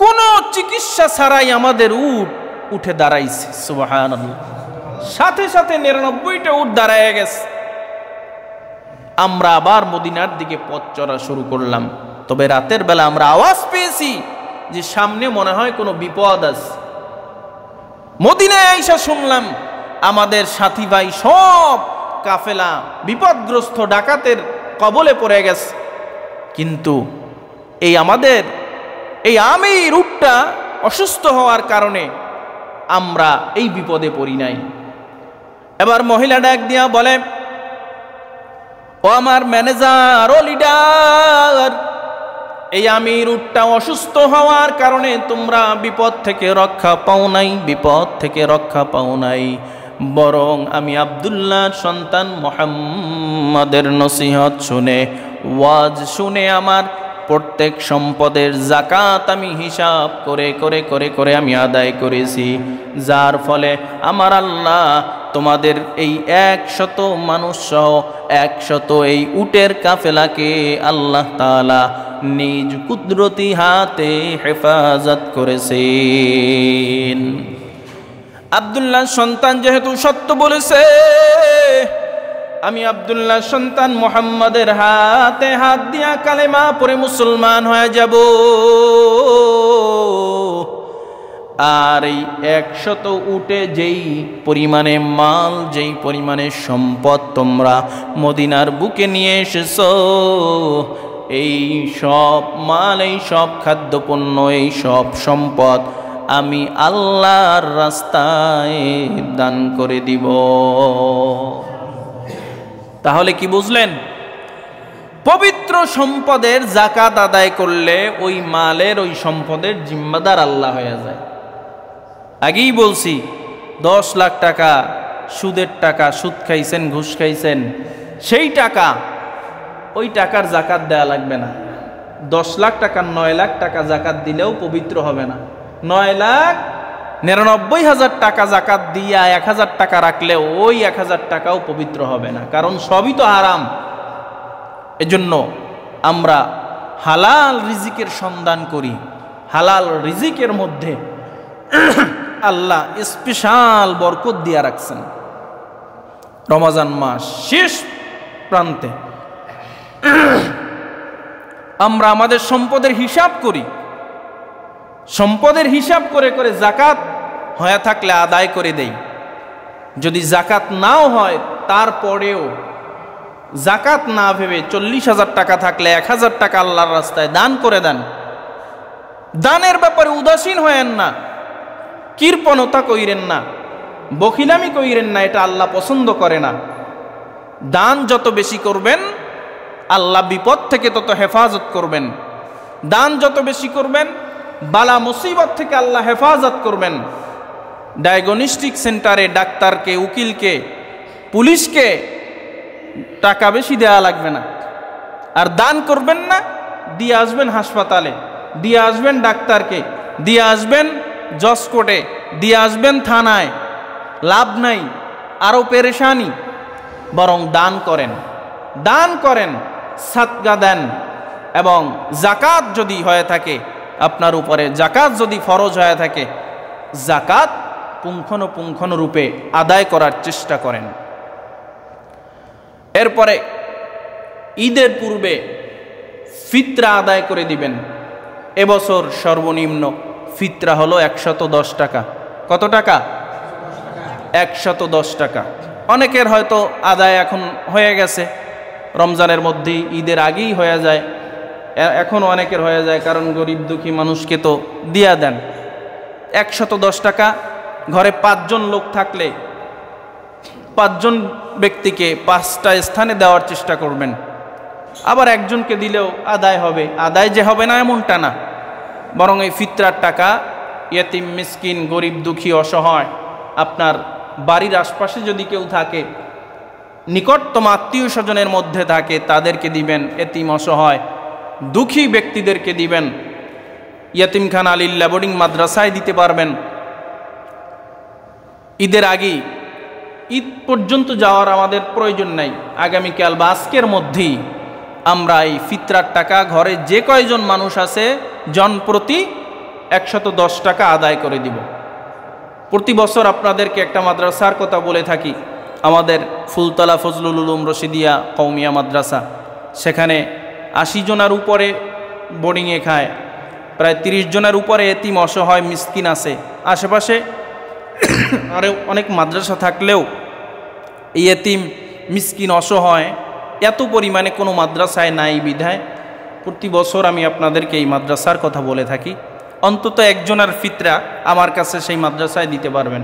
কোনো চিকিৎসা ছাড়াই আমাদের উট উঠে দাঁড়াইছে, সুবহানাল্লাহ। সাথে সাথে 99টা উট দাঁড়ায় গেছে। আমরা আবার মদিনার দিকে পথ চলা শুরু করলাম। তবে রাতের বেলা আমরা আওয়াজ পেয়েছি যে সামনে মনে হয় কোনো বিপদ আছে। মদিনায় আইসা শুনলাম আমাদের সাথী ভাই সব কাফেলা বিপদগ্রস্ত, ডাকাতের কবলে পড়ে গেছে। কিন্তু এই আমাদের এই আমির উটটা অসুস্থ হওয়ার কারণে আমরা এই বিপদে পড়ি নাই। এবার মহিলা ডাক দিয়া বলে, ও আমার ম্যানেজার, ও লিডার, এই আমির উটটা অসুস্থ হওয়ার কারণে তোমরা বিপদ থেকে রক্ষা পাও নাই, বিপদ থেকে রক্ষা পাও নাই, বরং আমি আব্দুল্লাহর সন্তান মুহাম্মাদের নসিহত শুনে, ওয়াজ শুনে আমার প্রত্যেক সম্পদের জাকাত আমি হিসাব করে করে করে করে আমি আদায় করেছি, যার ফলে আমার আল্লাহ তোমাদের এই 100 মানুষ সহ 100 এই উটের কাফেলাকে আল্লাহ তাআলা নিজ কুদরতি হাতে হেফাজত করেছেন। আব্দুল্লাহ সন্তান যেহেতু সত্য বলেছে, আমি আব্দুল্লাহ সন্তান মুহাম্মাদের হাতে হাত দিয়া কালেমা পড়ে মুসলমান হয়ে যাব। আর এই 100 উটে যেই পরিমাণে মাল, যেই পরিমাণে সম্পদ তোমরা মদিনার বুকে নিয়ে এসেছো, এই সব মাল, এই সব খাদ্যপণ্য, এই সব সম্পদ আমি আল্লাহর রাস্তায় দান করে দিব। তাহলে কি বুঝলেন? পবিত্র সম্পদের যাকাত আদায় করলে ওই মালের, ওই সম্পদের জিম্মাদার আল্লাহ হয়ে যায়। আগেই বলছি, 10 লাখ টাকা সুদের টাকা, সুদ খাইছেন, ঘুষ খাইছেন, সেই টাকা, ওই টাকার যাকাত দেয়া লাগবে না। 10 লাখ টাকা 9 লাখ টাকা যাকাত দিলেও পবিত্র হবে না। 9,99,000 টাকা যাকাত দিয়া 1000 টাকা রাখলে ওই 1000 টাকাও পবিত্র হবে না, কারণ সবই তো হারাম। এজন্য আমরা হালাল রিজিকের সন্ধান করি। হালাল রিজিকের মধ্যে আল্লাহ স্পেশাল বরকত দিয়া রাখছেন। রমজান মাস শেষ প্রান্তে আমরা আমাদের সম্পদের হিসাব করি, সম্পদের হিসাব করে করে জাকাত হয়ে থাকলে আদায় করে দেই। যদি জাকাত নাও হয় তারপরেও জাকাত না ভেবে 40,000 টাকা থাকলে 1000 টাকা আল্লাহর রাস্তায় দান করে দেন। দানের ব্যাপারে উদাসীন হয়েন না, কৃপণতা কইরেন না, বখিলামি কইরেন না, এটা আল্লাহ পছন্দ করে না। দান যত বেশি করবেন আল্লাহ বিপদ থেকে তত হেফাজত করবেন। দান যত বেশি করবেন বালা মুসিবত থেকে আল্লাহ হেফাজত করবেন। ডায়াগনস্টিক সেন্টারে ডাক্তারকে, উকিলকে, পুলিশকে টাকা বেশি দেওয়া লাগবে না। আর দান করবেন না, দিয়ে আসবেন হাসপাতালে, দিয়ে আসবেন ডাক্তারকে, দিয়ে আসবেন জজ কোর্টে, দিয়ে আসবেন থানায়, লাভ নাই, আরও পেরেশানি। বরং দান করেন, দান করেন, সাদকা দেন। এবং জাকাত যদি হয়ে থাকে আপনার উপরে, জাকাত যদি ফরজ হয়ে থাকে, জাকাত পুঙ্খানুপুঙ্খানু রূপে আদায় করার চেষ্টা করেন। এরপরে ঈদের পূর্বে ফিতরা আদায় করে দিবেন। এবছর সর্বনিম্ন ফিতরা হলো 110 টাকা। কত টাকা? 110 টাকা। অনেকের হয়তো আদায় এখন হয়ে গেছে, রমজানের মধ্যেই, ঈদের আগেই হয়ে যায়। এখনও অনেকের হয়ে যায়, কারণ গরিব দুঃখী মানুষকে তো দিয়া দেন। 110 টাকা। ঘরে 5 জন লোক থাকলে 5 জন ব্যক্তিকে 5টা স্থানে দেওয়ার চেষ্টা করবেন। আবার একজনকে দিলেও আদায় হবে। আদায় যে হবে না এমনটা না, বরং এই ফিতরার টাকা ইয়েতিম, মিসকিন, গরিব দুঃখী, অসহায়, আপনার বাড়ির আশপাশে যদি কেউ থাকে, নিকটতম আত্মীয় স্বজনের মধ্যে থাকে, তাদেরকে দিবেন। এতিম, অসহায়, দুঃখী ব্যক্তিদেরকে দিবেন। ইয়াতিমখানা, আলিল্লা, বোর্ডিং মাদ্রাসায় দিতে পারবেন। ঈদের আগেই, ঈদ পর্যন্ত যাওয়ার আমাদের প্রয়োজন নাই। আগামীকাল বা আজকের মধ্যেই আমরা এই ফিতরার টাকা ঘরে যে কয়জন মানুষ আছে জনপ্রতি 110 টাকা আদায় করে দিব। প্রতি বছর আপনাদেরকে একটা মাদ্রাসার কথা বলে থাকি, আমাদের ফুলতলা ফজলুল উলুম রশিদিয়া কওমিয়া মাদ্রাসা। সেখানে 80 জনের উপরে বোর্ডিংয়ে খায়, প্রায় 30 জনের উপরে এতিম, অসহায়, মিসকিন আছে। আশেপাশে আরও অনেক মাদ্রাসা থাকলেও এই এতিম, মিসকিন, অসহায় এত পরিমাণে কোনো মাদ্রাসায় নাই বিধায় প্রতি বছর আমি আপনাদেরকে এই মাদ্রাসার কথা বলে থাকি। অন্তত একজনের ফিতরা আমার কাছে সেই মাদ্রাসায় দিতে পারবেন।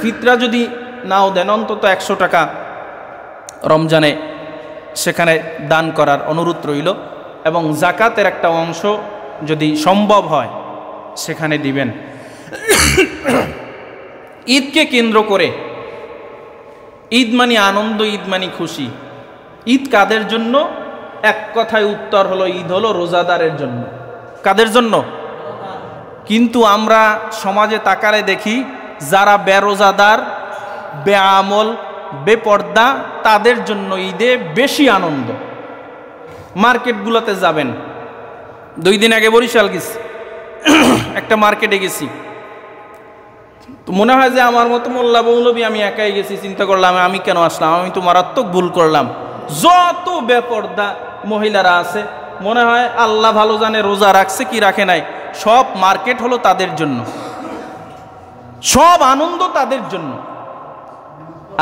ফিতরা যদি নাও দেন, অন্তত 100 টাকা রমজানে সেখানে দান করার অনুরোধ রইল। এবং জাকাতের একটা অংশ যদি সম্ভব হয় সেখানে দিবেন। ঈদকে কেন্দ্র করে, ঈদ মানে আনন্দ, ঈদ মানে খুশি। ঈদ কাদের জন্য? এক কথায় উত্তর হলো ঈদ হলো রোজাদারের জন্য। কাদের জন্য? কিন্তু আমরা সমাজে তাকালে দেখি যারা বেরোজাদার, বেআমল, বেপর্দা, তাদের জন্য ঈদে বেশি আনন্দ। মার্কেটগুলোতে যাবেন, 2 দিন আগে বরিশাল গেছি, একটা মার্কেটে গেছি, তো মনে হয় যে আমার মতো মোল্লা মৌলবী আমি একাই গেছি। চিন্তা করলাম আমি কেন আসলাম, আমি তো মারাত্মক ভুল করলাম। যত বেপর্দা মহিলারা আছে মনে হয় আল্লাহ ভালো জানে রোজা রাখছে কি রাখে নাই, সব মার্কেট হলো তাদের জন্য, সব আনন্দ তাদের জন্য।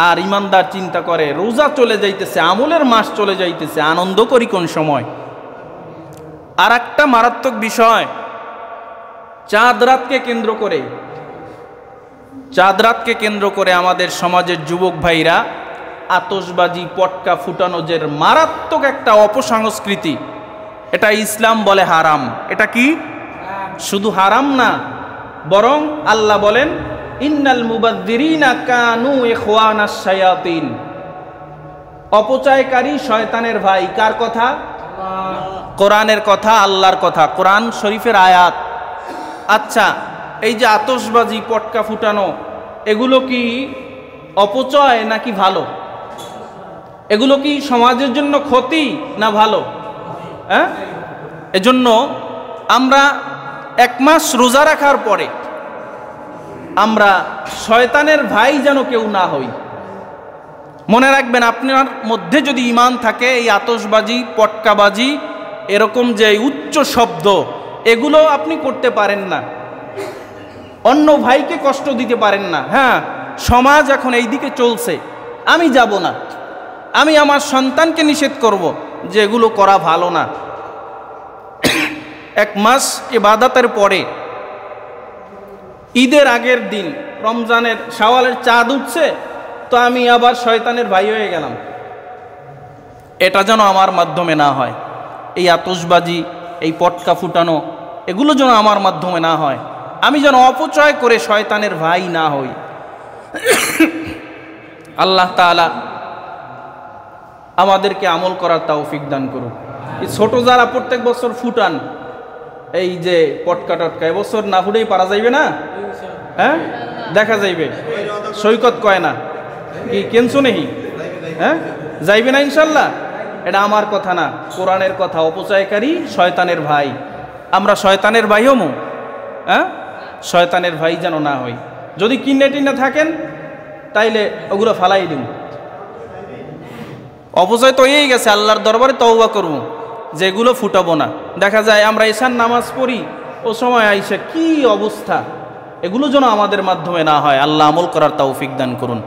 আর ইমানদার চিন্তা করে রোজা চলে যাইতেছে, আমলের মাস চলে যাইতেছে, আনন্দ করি কোন সময়। আর একটা মারাত্মক বিষয়, চাঁদ রাতকে কেন্দ্র করে আমাদের সমাজের যুবক ভাইরা আতশবাজি, পটকা ফুটানো যে মারাত্মক একটা অপসংস্কৃতি, এটা ইসলাম বলে হারাম। এটা কি? শুধু হারাম না, বরং আল্লাহ বলেন ইন্নাল মুবাযযিরিনা কানু ইখওয়ানাশ শায়াতিন। অপচয়কারী শয়তানের ভাই। কার কথা? কোরআনের কথা, আল্লাহর কথা, কোরআন শরীফের আয়াত। আচ্ছা, এই যে আতশবাজি, পটকা ফুটানো, এগুলো কি অপচয় নাকি ভালো? এগুলো কি সমাজের জন্য ক্ষতি না ভালো? হ্যাঁ, এজন্য আমরা 1 মাস রোজা রাখার পরে আমরা শয়তানের ভাই যেন কেউ না হই। মনে রাখবেন, আপনার মধ্যে যদি ঈমান থাকে, এই আতশবাজি, পটকাবাজি, এরকম যে উচ্চ শব্দ, এগুলো আপনি করতে পারেন না, অন্য ভাইকে কষ্ট দিতে পারেন না। হ্যাঁ, সমাজ এখন এই দিকে চলছে, আমি যাব না, আমি আমার সন্তানকে নিষেধ করব যে এগুলো করা ভালো না। 1 মাস ইবাদতের পরে ঈদের আগের দিন, রমজানের শাওয়ালের চাঁদ উঠছে, তো আমি আবার শয়তানের ভাই হয়ে গেলাম। এটা যেন আমার মাধ্যমে না হয়। এই আতশবাজি, এই পটকা ফুটানো, এগুলো যেন আমার মাধ্যমে না হয়। আমি যেন অপচয় করে শয়তানের ভাই না হই। আল্লাহ তাআলা আমাদেরকে আমল করার তৌফিক দান করুন। এই ছোট যারা প্রত্যেক বছর ফুটান, এই যে পটকা টটকা, এবছর না ফুটেই পারা যাইবে না? হ্যাঁ, দেখা যাইবে। সৈকত কয় না কি কেনছো নেহি? হ্যাঁ, যাইবে না ইনশাল্লাহ। এটা আমার কথা না, কোরআনের কথা। অপচয়কারী শয়তানের ভাই। আমরা শয়তানের ভাই হমু? হ্যাঁ, শয়তানের ভাই যেন না হই। যদি কিনে টিনে থাকেন তাইলে ওগুলো ফালাই দিন। অপচয় তো এই গেছে, আল্লাহর দরবারে তওবা করব, যেগুলো ফুটাবো না। দেখা যায় আমরা ঈশার নামাজ পড়ি, ও সময় আইসা কি অবস্থা, এগুলো যেন আমাদের মাধ্যমে না হয়। আল্লাহ আমল করার তৌফিক দান করুন।